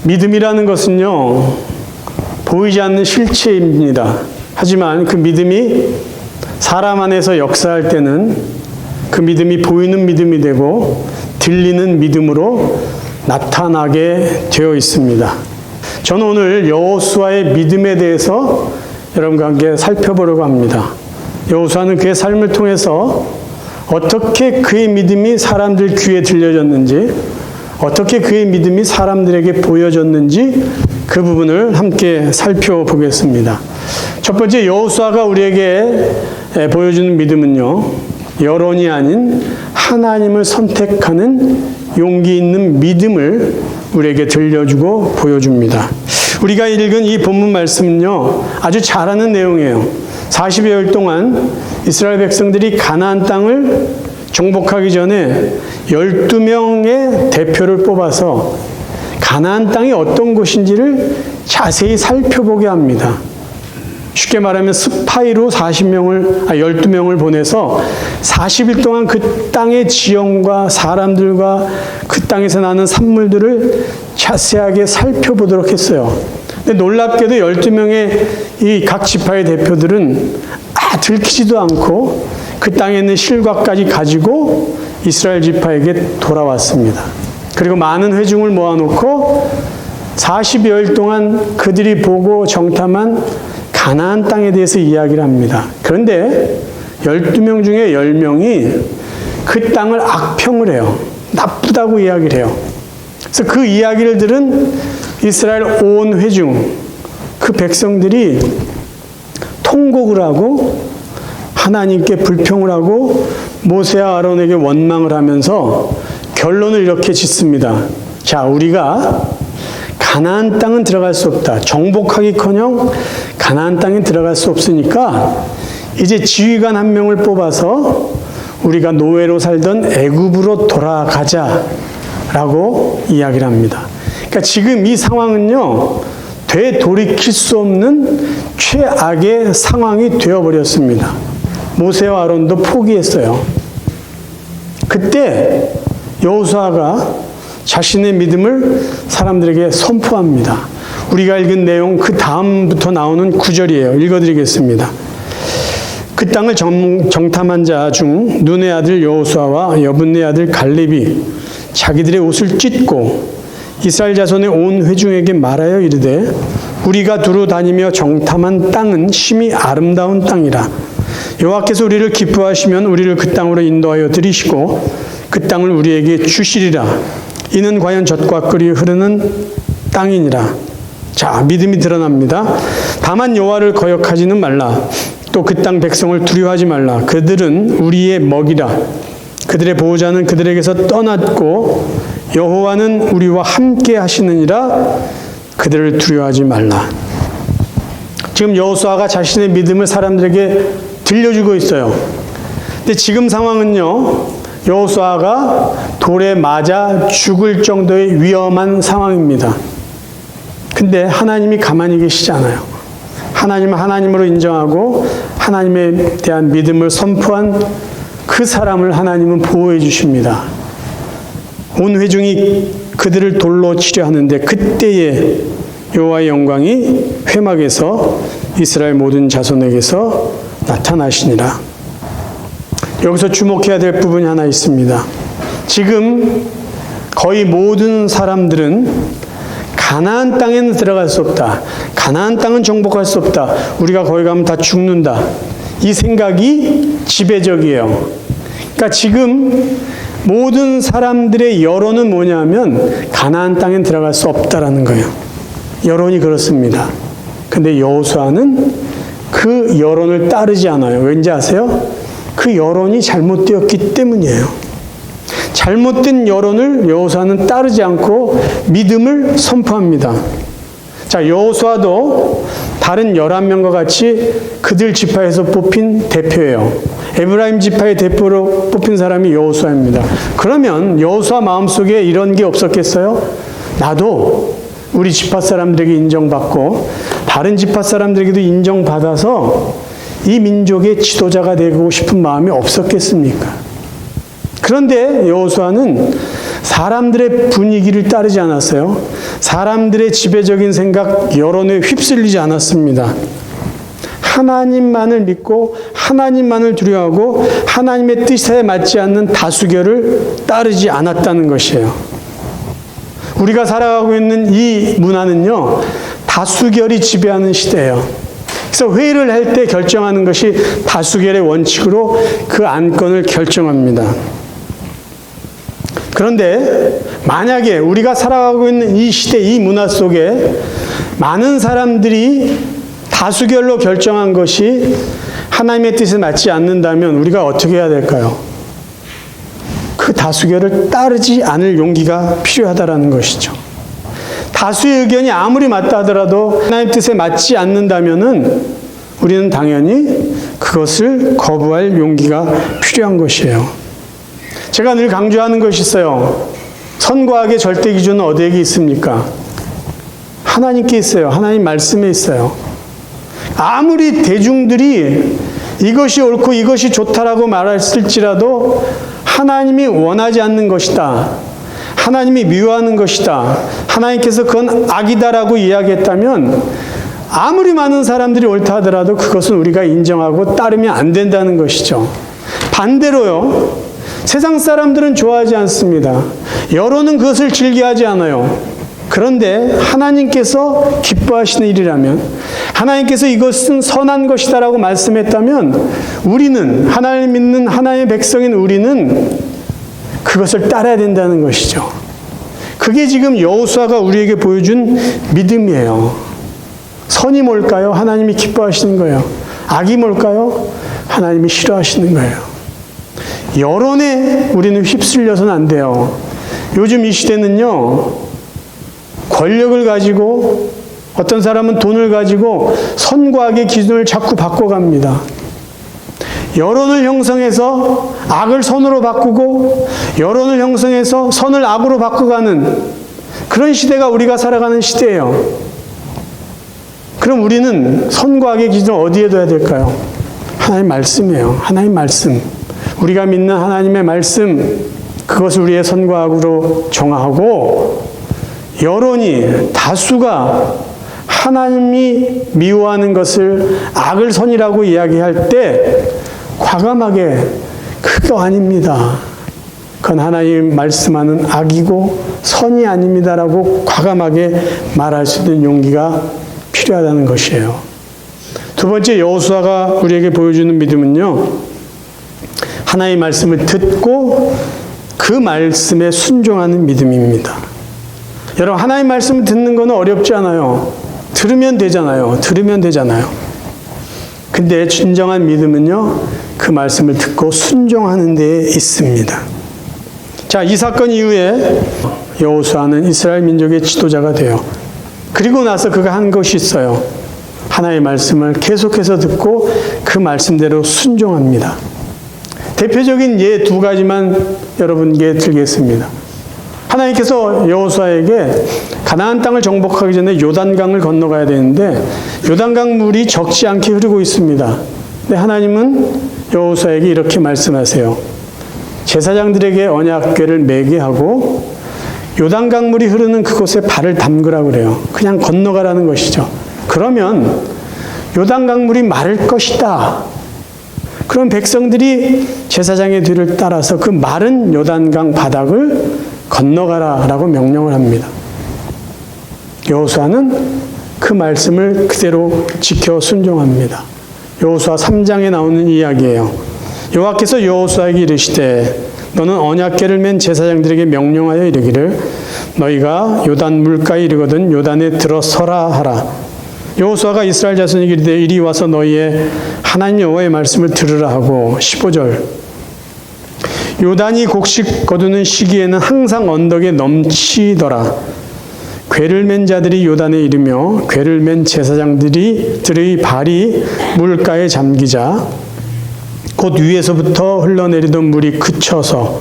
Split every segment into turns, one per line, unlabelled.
믿음이라는 것은요, 보이지 않는 실체입니다. 하지만 그 믿음이 사람 안에서 역사할 때는 그 믿음이 보이는 믿음이 되고 들리는 믿음으로 나타나게 되어 있습니다. 저는 오늘 여호수아의 믿음에 대해서 여러분과 함께 살펴보려고 합니다. 여호수아는 그의 삶을 통해서 어떻게 그의 믿음이 사람들 귀에 들려졌는지, 어떻게 그의 믿음이 사람들에게 보여졌는지 그 부분을 함께 살펴보겠습니다. 첫 번째, 여호수아가 우리에게 보여주는 믿음은요, 여론이 아닌 하나님을 선택하는 용기 있는 믿음을 우리에게 들려주고 보여줍니다. 우리가 읽은 이 본문 말씀은요, 아주 잘 아는 내용이에요. 40여일 동안 이스라엘 백성들이 가나안 땅을 정복하기 전에 12명의 대표를 뽑아서 가나안 땅이 어떤 곳인지를 자세히 살펴보게 합니다. 쉽게 말하면 스파이로 12명을 보내서 40일 동안 그 땅의 지형과 사람들과 그 땅에서 나는 산물들을 자세하게 살펴보도록 했어요. 근데 놀랍게도 12명의 이 각 지파의 대표들은 들키지도 않고 그 땅에 있는 실과까지 가지고 이스라엘 지파에게 돌아왔습니다. 그리고 많은 회중을 모아놓고 40여일 동안 그들이 보고 정탐한 가나안 땅에 대해서 이야기를 합니다. 그런데 12명 중에 10명이 그 땅을 악평을 해요. 나쁘다고 이야기를 해요. 그래서 그 이야기를 들은 이스라엘 온 회중, 그 백성들이 통곡을 하고 하나님께 불평을 하고 모세와 아론에게 원망을 하면서 결론을 이렇게 짓습니다. 자, 우리가 가나안 땅은 들어갈 수 없다. 정복하기커녕 가나안 땅에 들어갈 수 없으니까 이제 지휘관 한 명을 뽑아서 우리가 노예로 살던 애굽으로 돌아가자라고 이야기를 합니다. 그러니까 지금 이 상황은요, 되돌이킬 수 없는 최악의 상황이 되어버렸습니다. 모세와 아론도 포기했어요. 그때 여호수아가 자신의 믿음을 사람들에게 선포합니다. 우리가 읽은 내용 그 다음부터 나오는 구절이에요. 읽어드리겠습니다. 그 땅을 정탐한 자 중 눈의 아들 여호수아와 여분네 아들 갈렙이 자기들의 옷을 찢고 이스라엘 자손의 온 회중에게 말하여 이르되 우리가 두루 다니며 정탐한 땅은 심히 아름다운 땅이라. 여호와께서 우리를 기뻐하시면 우리를 그 땅으로 인도하여 들이시고 그 땅을 우리에게 주시리라. 이는 과연 젖과 꿀이 흐르는 땅이니라. 자, 믿음이 드러납니다. 다만 여호와를 거역하지는 말라. 또 그 땅 백성을 두려워하지 말라. 그들은 우리의 먹이라. 그들의 보호자는 그들에게서 떠났고 여호와는 우리와 함께 하시느니라. 그들을 두려워하지 말라. 지금 여호수아가 자신의 믿음을 사람들에게 들려주고 있어요. 근데 지금 상황은요, 여호수아가 돌에 맞아 죽을 정도의 위험한 상황입니다. 근데 하나님이 가만히 계시지 않아요. 하나님을 하나님으로 인정하고 하나님에 대한 믿음을 선포한 그 사람을 하나님은 보호해 주십니다. 온 회중이 그들을 돌로 치려 하는데 그때에 여호와의 영광이 회막에서 이스라엘 모든 자손에게서 나타나시니라. 여기서 주목해야 될 부분이 하나 있습니다. 지금 거의 모든 사람들은 가나안 땅에는 들어갈 수 없다. 가나안 땅은 정복할 수 없다. 우리가 거기 가면 다 죽는다. 이 생각이 지배적이에요. 그러니까 지금 모든 사람들의 여론은 뭐냐면 가나안 땅엔 들어갈 수 없다라는 거예요. 여론이 그렇습니다. 근데 여호수아는 그 여론을 따르지 않아요. 왠지 아세요? 그 여론이 잘못되었기 때문이에요. 잘못된 여론을 여호수아는 따르지 않고 믿음을 선포합니다. 자, 여호수아도 다른 11명과 같이 그들 지파에서 뽑힌 대표예요. 에브라임 지파의 대표로 뽑힌 사람이 여호수아입니다. 그러면 여호수아 마음속에 이런 게 없었겠어요? 나도 우리 지파 사람들에게 인정받고 다른 지파 사람들에게도 인정받아서 이 민족의 지도자가 되고 싶은 마음이 없었겠습니까? 그런데 여호수아는 사람들의 분위기를 따르지 않았어요. 사람들의 지배적인 생각, 여론에 휩쓸리지 않았습니다. 하나님만을 믿고 하나님만을 두려워하고 하나님의 뜻에 맞지 않는 다수결을 따르지 않았다는 것이에요. 우리가 살아가고 있는 이 문화는요, 다수결이 지배하는 시대예요. 그래서 회의를 할 때 결정하는 것이 다수결의 원칙으로 그 안건을 결정합니다. 그런데 만약에 우리가 살아가고 있는 이 시대, 이 문화 속에 많은 사람들이 다수결로 결정한 것이 하나님의 뜻에 맞지 않는다면 우리가 어떻게 해야 될까요? 그 다수결을 따르지 않을 용기가 필요하다는 것이죠. 다수의 의견이 아무리 맞다 하더라도 하나님 뜻에 맞지 않는다면은 우리는 당연히 그것을 거부할 용기가 필요한 것이에요. 제가 늘 강조하는 것이 있어요. 선과 악의 절대 기준은 어디에 있습니까? 하나님께 있어요. 하나님 말씀에 있어요. 아무리 대중들이 이것이 옳고 이것이 좋다라고 말했을지라도 하나님이 원하지 않는 것이다. 하나님이 미워하는 것이다. 하나님께서 그건 악이다라고 이야기했다면 아무리 많은 사람들이 옳다 하더라도 그것은 우리가 인정하고 따르면 안 된다는 것이죠. 반대로요. 세상 사람들은 좋아하지 않습니다. 여론은 그것을 즐겨하지 않아요. 그런데 하나님께서 기뻐하시는 일이라면, 하나님께서 이것은 선한 것이다라고 말씀했다면 우리는, 하나님 믿는 하나님의 백성인 우리는 그것을 따라야 된다는 것이죠. 그게 지금 여호수아가 우리에게 보여준 믿음이에요. 선이 뭘까요? 하나님이 기뻐하시는 거예요. 악이 뭘까요? 하나님이 싫어하시는 거예요. 여론에 우리는 휩쓸려서는 안 돼요. 요즘 이 시대는요, 권력을 가지고 어떤 사람은 돈을 가지고 선과 악의 기준을 자꾸 바꿔갑니다. 여론을 형성해서 악을 선으로 바꾸고 여론을 형성해서 선을 악으로 바꿔가는 그런 시대가 우리가 살아가는 시대예요. 그럼 우리는 선과 악의 기준을 어디에 둬야 될까요? 하나님 말씀이에요. 하나님 말씀. 우리가 믿는 하나님의 말씀, 그것을 우리의 선과 악으로 정하고, 여론이, 다수가 하나님이 미워하는 것을 악을 선이라고 이야기할 때 과감하게 그거 아닙니다. 그건 하나님 말씀하는 악이고 선이 아닙니다라고 과감하게 말할 수 있는 용기가 필요하다는 것이에요. 두 번째, 여호수아가 우리에게 보여주는 믿음은요, 하나님의 말씀을 듣고 그 말씀에 순종하는 믿음입니다. 여러분, 하나님의 말씀을 듣는 건 어렵지 않아요. 들으면 되잖아요. 근데 진정한 믿음은요, 그 말씀을 듣고 순종하는 데에 있습니다. 자, 이 사건 이후에 여호수아는 이스라엘 민족의 지도자가 돼요. 그리고 나서 그가 한 것이 있어요. 하나님의 말씀을 계속해서 듣고 그 말씀대로 순종합니다. 대표적인 예 두 가지만 여러분께 드리겠습니다. 하나님께서 여호수아에게 가나안 땅을 정복하기 전에 요단강을 건너가야 되는데 요단강 물이 적지 않게 흐르고 있습니다. 근데 하나님은 여호수아에게 이렇게 말씀하세요. 제사장들에게 언약궤를 매게 하고 요단강 물이 흐르는 그곳에 발을 담그라고 그래요. 그냥 건너가라는 것이죠. 그러면 요단강 물이 마를 것이다. 그럼 백성들이 제사장의 뒤를 따라서 그 마른 요단강 바닥을 건너가라라고 명령을 합니다. 여호수아는 그 말씀을 그대로 지켜 순종합니다. 여호수아 3장에 나오는 이야기예요. 여호와께서 여호수아에게 이르시되 너는 언약궤를 맨 제사장들에게 명령하여 이르기를 너희가 요단 물가에 이르거든 요단에 들어서라 하라. 여호수아가 이스라엘 자손에게 이르되 이리 와서 너희의 하나님 여호와의 말씀을 들으라 하고 15절 요단이 곡식 거두는 시기에는 항상 언덕에 넘치더라. 궤를 맨 자들이 요단에 이르며 궤를 맨 제사장들의 발이 물가에 잠기자 곧 위에서부터 흘러내리던 물이 그쳐서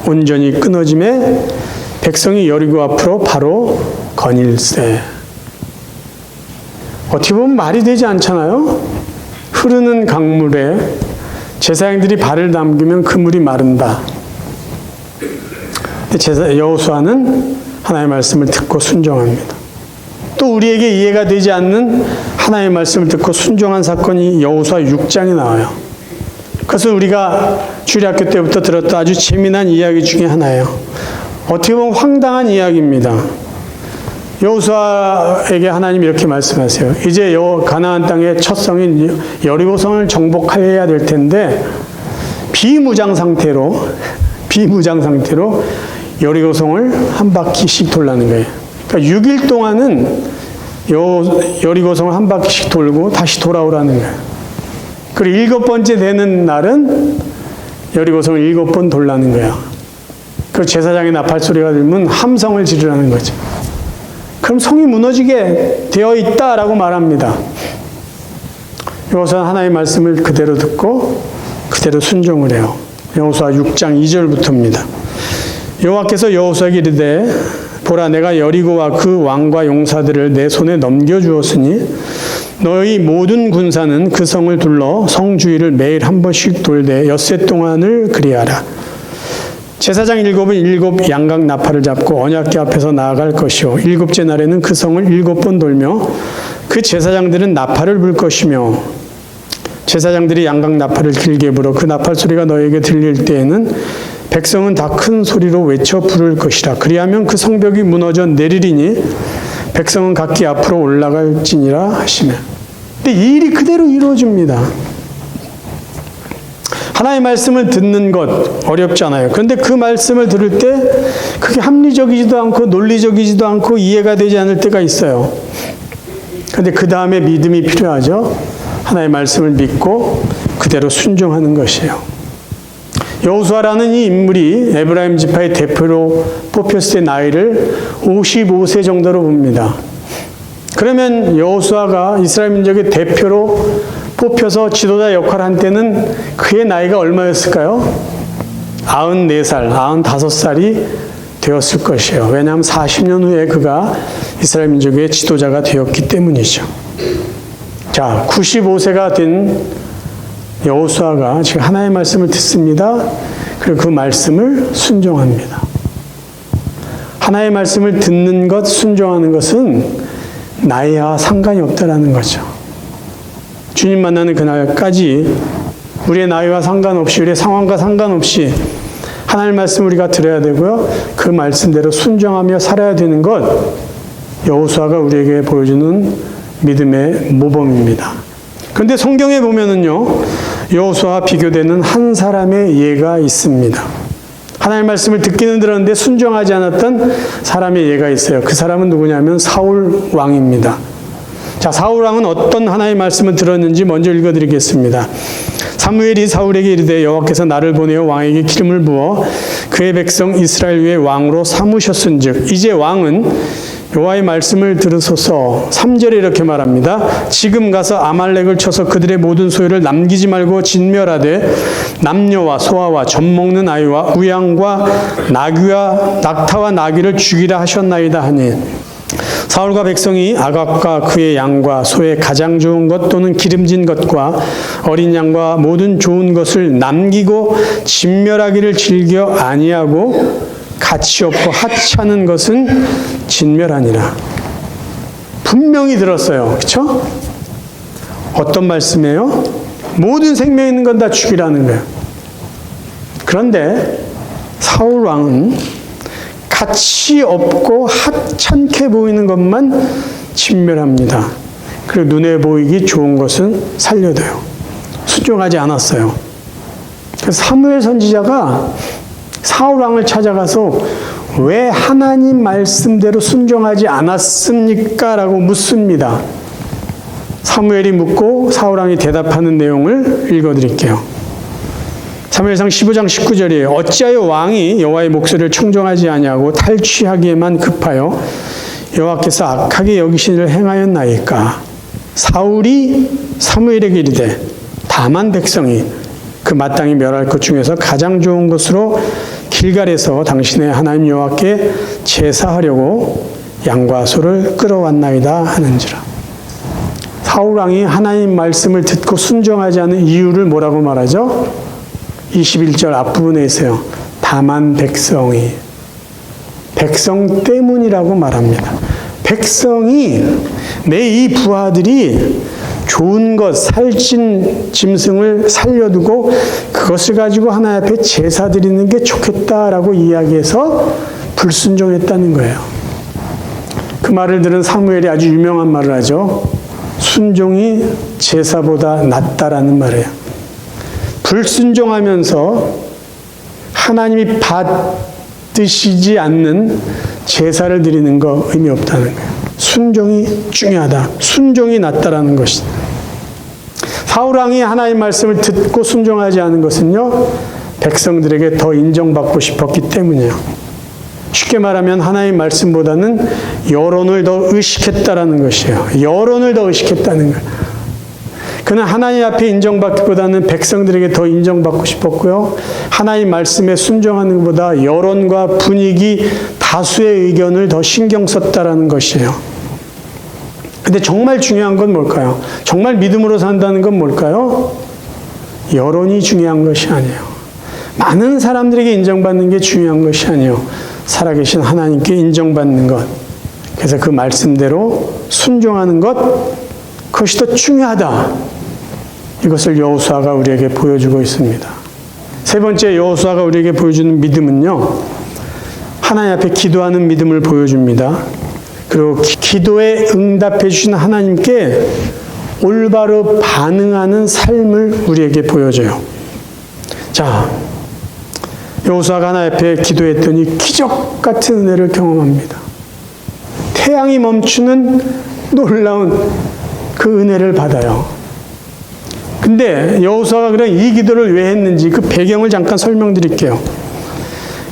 온전히 끊어짐에 백성이 여리고 앞으로 바로 거닐세. 어떻게 보면 말이 되지 않잖아요? 흐르는 강물에 제사장들이 발을 담그면 그 물이 마른다. 여호수아는 하나님의 말씀을 듣고 순종합니다. 또 우리에게 이해가 되지 않는 하나님의 말씀을 듣고 순종한 사건이 여호수아 6장에 나와요. 그것은 우리가 주일학교 때부터 들었던 아주 재미난 이야기 중에 하나예요. 어떻게 보면 황당한 이야기입니다. 여호수아에게 하나님 이렇게 말씀하세요. 이제 가나안 땅의 첫 성인 여리고성을 정복해야 될 텐데 비무장 상태로 여리고성을 한 바퀴씩 돌라는 거예요. 그러니까 6일 동안은 여리고성을 한 바퀴씩 돌고 다시 돌아오라는 거예요. 그리고 7번째 되는 날은 여리고성을 7번 돌라는 거야. 그 제사장의 나팔 소리가 들면 함성을 지르라는 거죠. 그럼 성이 무너지게 되어 있다라고 말합니다. 여호수아는 하나님의 말씀을 그대로 듣고 그대로 순종을 해요. 여호수아 6장 2절부터입니다. 여호와께서 여호수아에게 이르되 보라 내가 여리고와 그 왕과 용사들을 내 손에 넘겨주었으니 너희 모든 군사는 그 성을 둘러 성 주위를 매일 한 번씩 돌되 엿새 동안을 그리하라. 제사장 7은 7 양각 나팔을 잡고 언약궤 앞에서 나아갈 것이요 7째 날에는 그 성을 7번 돌며 그 제사장들은 나팔을 불 것이며 제사장들이 양각 나팔을 길게 불어 그 나팔 소리가 너에게 들릴 때에는 백성은 다 큰 소리로 외쳐 부를 것이라. 그리하면 그 성벽이 무너져 내리리니 백성은 각기 앞으로 올라갈지니라 하시며. 근데 이 일이 그대로 이루어집니다. 하나님의 말씀을 듣는 것 어렵잖아요. 그런데 그 말씀을 들을 때 그게 합리적이지도 않고 논리적이지도 않고 이해가 되지 않을 때가 있어요. 그런데 그 다음에 믿음이 필요하죠. 하나님의 말씀을 믿고 그대로 순종하는 것이에요. 여호수아라는 이 인물이 에브라임 지파의 대표로 뽑혔을 때 나이를 55세 정도로 봅니다. 그러면 여호수아가 이스라엘 민족의 대표로 뽑혀서 지도자 역할을 한 때는 그의 나이가 얼마였을까요? 94살, 95살이 되었을 것이에요. 왜냐하면 40년 후에 그가 이스라엘 민족의 지도자가 되었기 때문이죠. 자, 95세가 된 여호수아가 지금 하나님의 말씀을 듣습니다. 그리고 그 말씀을 순종합니다. 하나님의 말씀을 듣는 것, 순종하는 것은 나이와 상관이 없다라는 거죠. 주님 만나는 그날까지 우리의 나이와 상관없이 우리의 상황과 상관없이 하나님의 말씀을 우리가 들어야 되고요. 그 말씀대로 순종하며 살아야 되는 것, 여호수아가 우리에게 보여주는 믿음의 모범입니다. 그런데 성경에 보면은요, 여호수아와 비교되는 한 사람의 예가 있습니다. 하나님의 말씀을 듣기는 들었는데 순종하지 않았던 사람의 예가 있어요. 그 사람은 누구냐면 사울 왕입니다. 자, 사울 왕은 어떤 하나님의 말씀을 들었는지 먼저 읽어드리겠습니다. 사무엘이 사울에게 이르되 여호와께서 나를 보내어 왕에게 기름을 부어 그의 백성 이스라엘 위에 왕으로 삼으셨은즉 이제 왕은 여호와의 말씀을 들으소서. 3절에 이렇게 말합니다. 지금 가서 아말렉을 쳐서 그들의 모든 소유를 남기지 말고 진멸하되 남녀와 소아와 젖먹는 아이와 우양과 나귀와 낙타와 나귀를 죽이라 하셨나이다 하니 사울과 백성이 아각과 그의 양과 소의 가장 좋은 것 또는 기름진 것과 어린 양과 모든 좋은 것을 남기고 진멸하기를 즐겨 아니하고 가치 없고 하찮은 것은 진멸하니라. 분명히 들었어요. 그렇죠? 어떤 말씀이에요? 모든 생명 있는 건 다 죽이라는 거예요. 그런데 사울 왕은 가치 없고 하찮게 보이는 것만 진멸합니다. 그리고 눈에 보이기 좋은 것은 살려둬요. 순종하지 않았어요. 그래서 사무엘 선지자가 사울 왕을 찾아가서 왜 하나님 말씀대로 순종하지 않았습니까? 라고 묻습니다. 사무엘이 묻고 사울 왕이 대답하는 내용을 읽어드릴게요. 사무엘상 15장 19절이에요. 어찌하여 왕이 여호와의 목소리를 청종하지 아니하고 탈취하기에만 급하여 여호와께서 악하게 여기시기를 행하였나이까? 사울이 사무엘에게 이르되 다만 백성이 그 마땅히 멸할 것 중에서 가장 좋은 것으로 길갈에서 당신의 하나님 여호와께 제사하려고 양과 소를 끌어왔나이다 하는지라. 사울 왕이 하나님 말씀을 듣고 순종하지 않은 이유를 뭐라고 말하죠? 21절 앞부분에 있어요. 다만 백성이. 백성 때문이라고 말합니다. 백성이 내 이 부하들이 좋은 것, 살찐 짐승을 살려두고 그것을 가지고 하나님 앞에 제사 드리는 게 좋겠다라고 이야기해서 불순종했다는 거예요. 그 말을 들은 사무엘이 아주 유명한 말을 하죠. 순종이 제사보다 낫다라는 말이에요. 불순종하면서 하나님이 받으시지 않는 제사를 드리는 거 의미 없다는 거예요. 순종이 중요하다. 순종이 낫다라는 것이다. 사울왕이 하나님 말씀을 듣고 순종하지 않은 것은요, 백성들에게 더 인정받고 싶었기 때문이에요. 쉽게 말하면 하나님 말씀보다는 여론을 더 의식했다라는 것이에요. 여론을 더 의식했다는 거예요. 그는 하나님 앞에 인정받기보다는 백성들에게 더 인정받고 싶었고요. 하나님 말씀에 순종하는 것보다 여론과 분위기, 다수의 의견을 더 신경 썼다라는 것이에요. 근데 정말 중요한 건 뭘까요? 정말 믿음으로 산다는 건 뭘까요? 여론이 중요한 것이 아니에요. 많은 사람들에게 인정받는 게 중요한 것이 아니에요. 살아계신 하나님께 인정받는 것. 그래서 그 말씀대로 순종하는 것, 그것이 더 중요하다. 이것을 여호수아가 우리에게 보여주고 있습니다. 세 번째 여호수아가 우리에게 보여주는 믿음은요, 하나님 앞에 기도하는 믿음을 보여줍니다. 그리고 기도에 응답해 주신 하나님께 올바로 반응하는 삶을 우리에게 보여줘요. 자, 여호수아가 하나님 앞에 기도했더니 기적 같은 은혜를 경험합니다. 태양이 멈추는 놀라운 그 은혜를 받아요. 근데 여호수아가 그럼 이 기도를 왜 했는지 그 배경을 잠깐 설명드릴게요.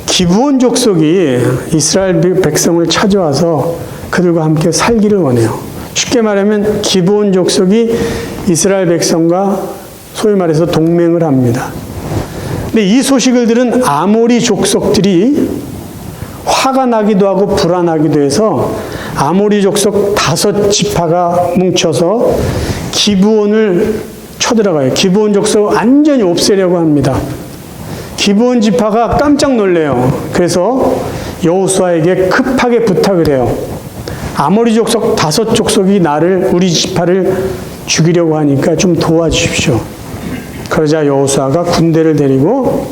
기브온 족속이 이스라엘 백성을 찾아와서 그들과 함께 살기를 원해요. 쉽게 말하면 기브온 족속이 이스라엘 백성과 소위 말해서 동맹을 합니다. 근데 이 소식을 들은 아모리 족속들이 화가 나기도 하고 불안하기도 해서 아모리 족속 5지파가 뭉쳐서 기브온을 쳐들어가요. 기브온 족속을 완전히 없애려고 합니다. 기브온 지파가 깜짝 놀래요. 그래서 여호수아에게 급하게 부탁을 해요. 아모리 족속 5족속이 우리 지파를 죽이려고 하니까 좀 도와주십시오. 그러자 여호수아가 군대를 데리고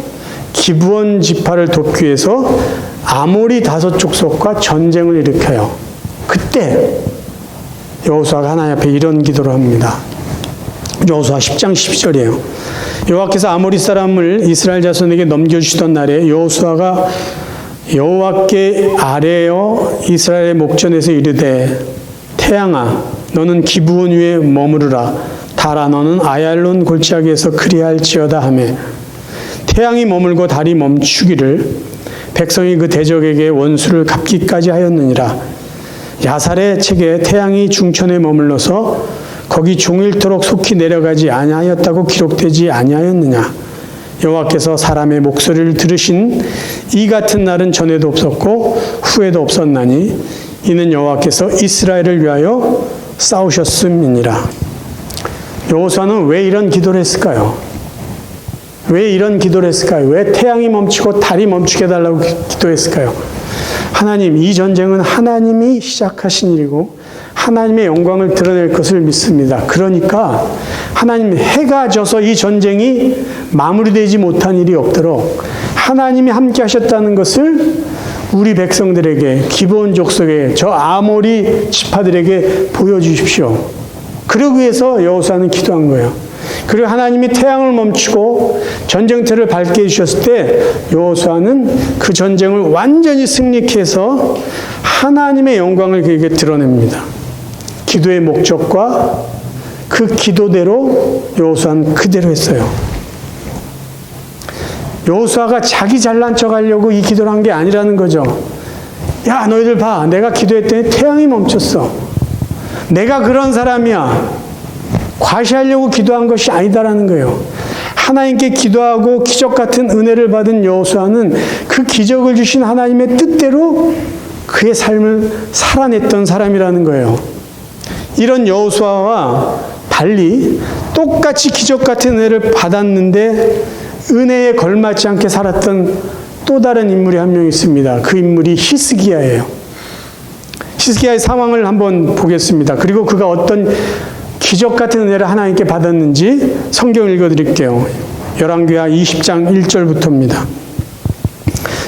기브온 지파를 돕기 위해서 아모리 5족속과 전쟁을 일으켜요. 그때 여호수아가 하나님 앞에 이런 기도를 합니다. 여호수아 10장 12절이에요. 여호와께서 아모리 사람을 이스라엘 자손에게 넘겨주시던 날에 여호수아가 여호와께 아뢰어 이스라엘의 목전에서 이르되 태양아 너는 기브온 위에 머무르라 달아 너는 아얄론 골짜기에서 그리할지어다 하매 태양이 머물고 달이 멈추기를 백성이 그 대적에게 원수를 갚기까지 하였느니라. 야살의 책에 태양이 중천에 머물러서 거기 종일토록 속히 내려가지 아니하였다고 기록되지 아니하였느냐. 여호와께서 사람의 목소리를 들으신 이 같은 날은 전에도 없었고 후에도 없었나니 이는 여호와께서 이스라엘을 위하여 싸우셨음이니라. 여호수아는 왜 이런 기도를 했을까요? 왜 이런 기도를 했을까요? 왜 태양이 멈추고 달이 멈추게 해달라고 기도했을까요? 하나님, 이 전쟁은 하나님이 시작하신 일이고 하나님의 영광을 드러낼 것을 믿습니다. 그러니까 하나님 해가 져서 이 전쟁이 마무리되지 못한 일이 없도록 하나님이 함께 하셨다는 것을 우리 백성들에게, 기브온 족속에, 저 아모리 지파들에게 보여주십시오. 그러기 위해서 여호수아는 기도한 거예요. 그리고 하나님이 태양을 멈추고 전쟁터를 밝게 해주셨을 때 여호수아는 그 전쟁을 완전히 승리케 해서 하나님의 영광을 그에게 드러냅니다. 기도의 목적과 그 기도대로 여호수아는 그대로 했어요. 여호수아가 자기 잘난 척 하려고 이 기도를 한 게 아니라는 거죠. 야, 너희들 봐. 내가 기도했더니 태양이 멈췄어. 내가 그런 사람이야. 과시하려고 기도한 것이 아니다라는 거예요. 하나님께 기도하고 기적 같은 은혜를 받은 여호수아는 그 기적을 주신 하나님의 뜻대로 그의 삶을 살아냈던 사람이라는 거예요. 이런 여호수아와 달리 똑같이 기적 같은 은혜를 받았는데 은혜에 걸맞지 않게 살았던 또 다른 인물이 한 명 있습니다. 그 인물이 히스기야예요. 히스기야의 상황을 한번 보겠습니다. 그리고 그가 어떤 기적 같은 은혜를 하나님께 받았는지 성경 읽어드릴게요. 열왕기하 20장 1절부터입니다.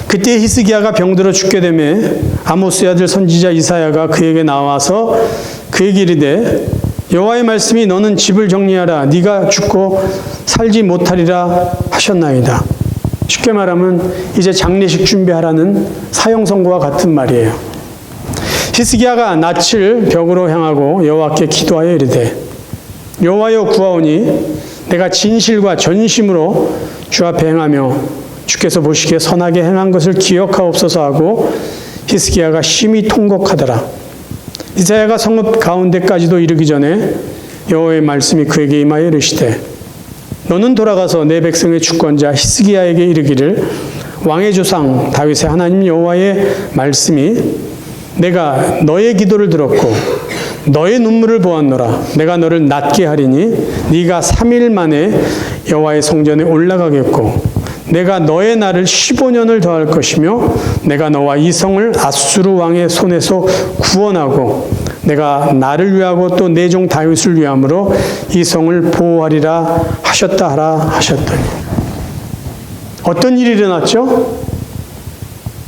그때 히스기야가 병들어 죽게 되매 아모스의 아들 선지자 이사야가 그에게 나와서 그에게 이르되 여호와의 말씀이 너는 집을 정리하라 네가 죽고 살지 못하리라 하셨나이다. 쉽게 말하면 이제 장례식 준비하라는 사형 선고와 같은 말이에요. 히스기야가 낯을 벽으로 향하고 여호와께 기도하여 이르되 여호와여 구하오니 내가 진실과 전심으로 주 앞에 행하며 주께서 보시기에 선하게 행한 것을 기억하옵소서 하고 히스기야가 심히 통곡하더라. 이사야가 성읍 가운데까지도 이르기 전에 여호와의 말씀이 그에게 임하여 이르시되 너는 돌아가서 내 백성의 주권자 히스기야에게 이르기를 왕의 조상 다윗의 하나님 여호와의 말씀이 내가 너의 기도를 들었고 너의 눈물을 보았노라. 내가 너를 낫게 하리니 네가 3일 만에 여호와의 성전에 올라가겠고 내가 너의 날을 15년을 더할 것이며 내가 너와 이 성을 아수르 왕의 손에서 구원하고 내가 나를 위하고 또 내 종 다윗을 위함으로 이 성을 보호하리라 하셨다 하라 하셨더니 어떤 일이 일어났죠?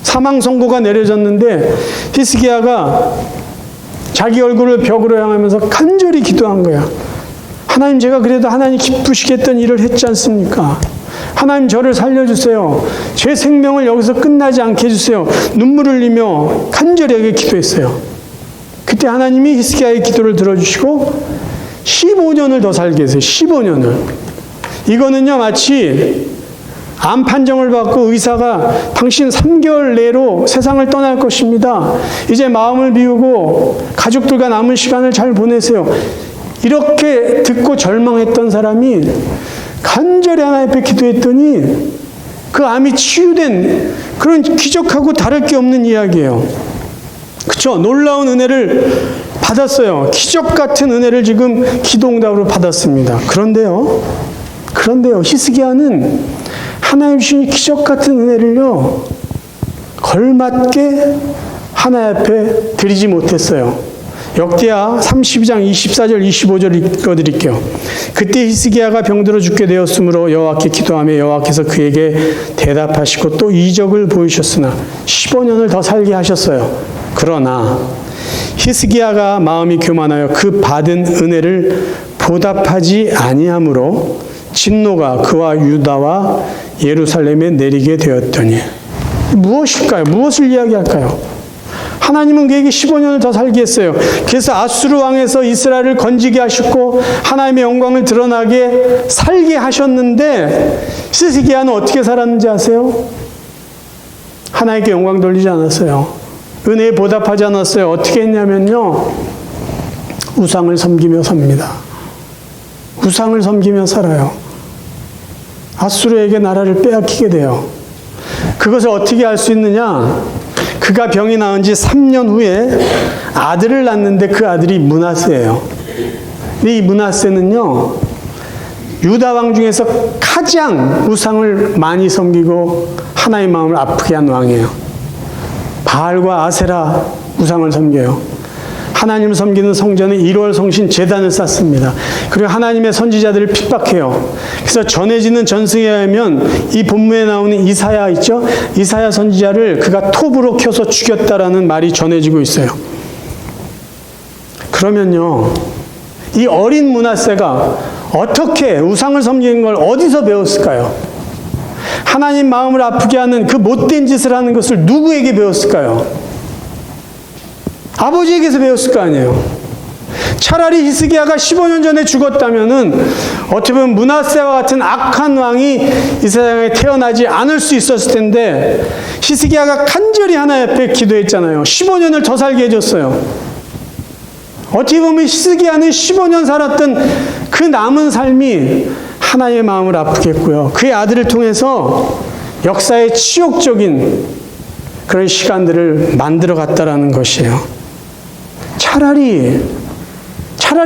사망 선고가 내려졌는데 히스기야가 자기 얼굴을 벽으로 향하면서 간절히 기도한 거야. 하나님, 제가 그래도 하나님 기쁘시겠던 일을 했지 않습니까? 하나님, 저를 살려주세요. 제 생명을 여기서 끝나지 않게 해주세요. 눈물을 흘리며 간절하게 기도했어요. 그때 하나님이 히스기야의 기도를 들어주시고 15년을 더 살게 했어요. 15년을. 이거는요, 마치 암 판정을 받고 의사가 당신 3개월 내로 세상을 떠날 것입니다. 이제 마음을 비우고 가족들과 남은 시간을 잘 보내세요. 이렇게 듣고 절망했던 사람이 간절히 하나님 앞에 기도했더니 그 암이 치유된 그런 기적하고 다를 게 없는 이야기예요. 그렇죠? 놀라운 은혜를 받았어요. 기적 같은 은혜를 지금 기도응답으로 받았습니다. 그런데요, 히스기야는 하나님 주신 기적 같은 은혜를요, 걸맞게 하나님 앞에 드리지 못했어요. 역대하 32장 24절 25절 읽어드릴게요. 그때 히스기야가 병들어 죽게 되었으므로 여호와께 기도하며 여호와께서 그에게 대답하시고 또 이적을 보이셨으나 15년을 더 살게 하셨어요. 그러나 히스기야가 마음이 교만하여 그 받은 은혜를 보답하지 아니하므로 진노가 그와 유다와 예루살렘에 내리게 되었더니 무엇일까요? 무엇을 이야기할까요? 하나님은 그에게 15년을 더 살게 했어요. 그래서 아수르 왕에서 이스라엘을 건지게 하셨고 하나님의 영광을 드러나게 살게 하셨는데 히스기야는 어떻게 살았는지 아세요? 하나님께 영광 돌리지 않았어요. 은혜에 보답하지 않았어요. 어떻게 했냐면요, 우상을 섬기며 삽니다. 우상을 섬기며 살아요. 아수르에게 나라를 빼앗기게 돼요. 그것을 어떻게 알 수 있느냐? 그가 병이 나은 지 3년 후에 아들을 낳는데 그 아들이 므낫세예요. 이 므낫세는요, 유다 왕 중에서 가장 우상을 많이 섬기고 하나님의 마음을 아프게 한 왕이에요. 바알과 아세라 우상을 섬겨요. 하나님을 섬기는 성전에 1월 성신 제단을 쌓습니다. 그리고 하나님의 선지자들을 핍박해요. 그래서 전해지는 전승에 의하면 이 본문에 나오는 이사야 있죠? 이사야 선지자를 그가 톱으로 켜서 죽였다라는 말이 전해지고 있어요. 그러면요, 이 어린 므낫세가 어떻게 우상을 섬기는 걸 어디서 배웠을까요? 하나님 마음을 아프게 하는 그 못된 짓을 하는 것을 누구에게 배웠을까요? 아버지에게서 배웠을 거 아니에요. 차라리 히스기야가 15년 전에 죽었다면은 어떻게 보면 므낫세와 같은 악한 왕이 이 세상에 태어나지 않을 수 있었을 텐데 히스기야가 간절히 하나님 앞에 기도했잖아요. 15년을 더 살게 해줬어요. 어떻게 보면 히스기야는 15년 살았던 그 남은 삶이 하나님의 마음을 아프게 했고요. 그의 아들을 통해서 역사의 치욕적인 그런 시간들을 만들어 갔다라는 것이에요. 차라리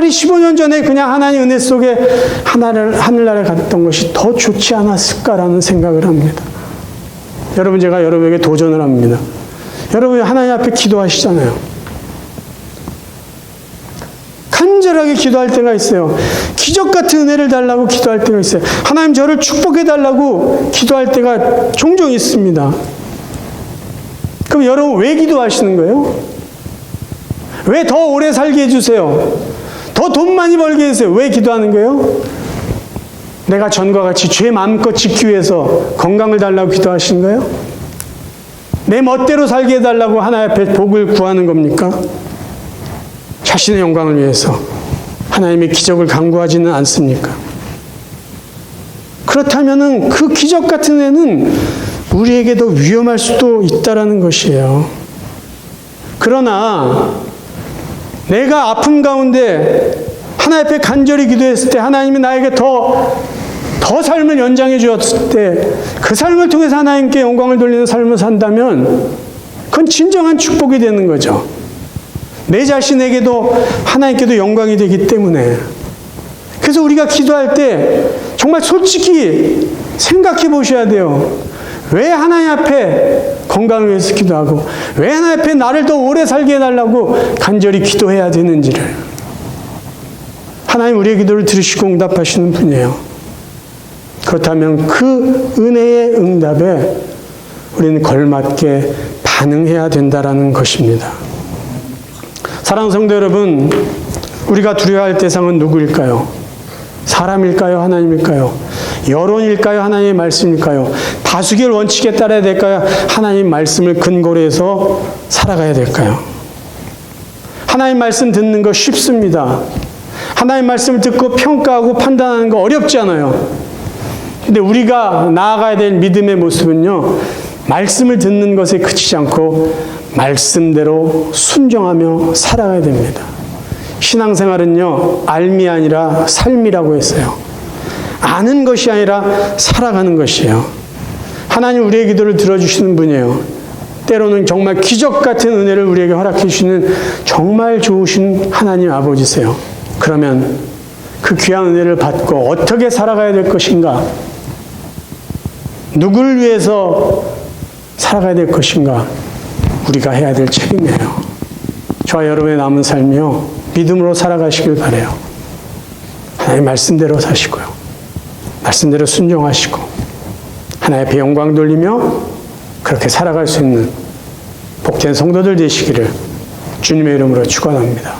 15년 전에 그냥 하나님 은혜 속에 하늘나라에 갔던 것이 더 좋지 않았을까라는 생각을 합니다. 여러분, 제가 여러분에게 도전을 합니다. 여러분이 하나님 앞에 기도하시잖아요. 간절하게 기도할 때가 있어요. 기적 같은 은혜를 달라고 기도할 때가 있어요. 하나님, 저를 축복해 달라고 기도할 때가 종종 있습니다. 그럼 여러분 왜 기도하시는 거예요? 왜 더 오래 살게 해주세요? 더 돈 많이 벌게 해주세요? 왜 기도하는 거예요? 내가 전과 같이 죄 마음껏 짓기 위해서 건강을 달라고 기도하시는 거예요? 내 멋대로 살게 해달라고 하나님 앞에 복을 구하는 겁니까? 자신의 영광을 위해서 하나님의 기적을 간구하지는 않습니까? 그렇다면 그 기적 같은 애는 우리에게도 위험할 수도 있다라는 것이에요. 그러나 내가 아픔 가운데 하나님 앞에 간절히 기도했을 때 하나님이 나에게 더 삶을 연장해 주었을 때 그 삶을 통해서 하나님께 영광을 돌리는 삶을 산다면 그건 진정한 축복이 되는 거죠. 내 자신에게도 하나님께도 영광이 되기 때문에. 그래서 우리가 기도할 때 정말 솔직히 생각해 보셔야 돼요. 왜 하나님 앞에 건강을 위해서 기도하고 왜 하나님 앞에 나를 더 오래 살게 해달라고 간절히 기도해야 되는지를. 하나님 우리의 기도를 들으시고 응답하시는 분이에요. 그렇다면 그 은혜의 응답에 우리는 걸맞게 반응해야 된다라는 것입니다. 사랑하는 성도 여러분, 우리가 두려워할 대상은 누구일까요? 사람일까요? 하나님일까요? 여론일까요? 하나님의 말씀일까요? 다수결 원칙에 따라야 될까요? 하나님 말씀을 근거로 해서 살아가야 될까요? 하나님 말씀 듣는 거 쉽습니다. 하나님 말씀을 듣고 평가하고 판단하는 거 어렵지 않아요. 근데 우리가 나아가야 될 믿음의 모습은요, 말씀을 듣는 것에 그치지 않고 말씀대로 순종하며 살아가야 됩니다. 신앙생활은요, 알미 아니라 삶이라고 했어요. 아는 것이 아니라 살아가는 것이에요. 하나님 우리의 기도를 들어주시는 분이에요. 때로는 정말 기적 같은 은혜를 우리에게 허락해 주시는 정말 좋으신 하나님 아버지세요. 그러면 그 귀한 은혜를 받고 어떻게 살아가야 될 것인가? 누구를 위해서 살아가야 될 것인가? 우리가 해야 될 책임이에요. 저와 여러분의 남은 삶이요, 믿음으로 살아가시길 바라요. 하나님 말씀대로 사시고요, 말씀대로 순종하시고 하나님 앞에 영광 돌리며 그렇게 살아갈 수 있는 복된 성도들 되시기를 주님의 이름으로 축원합니다.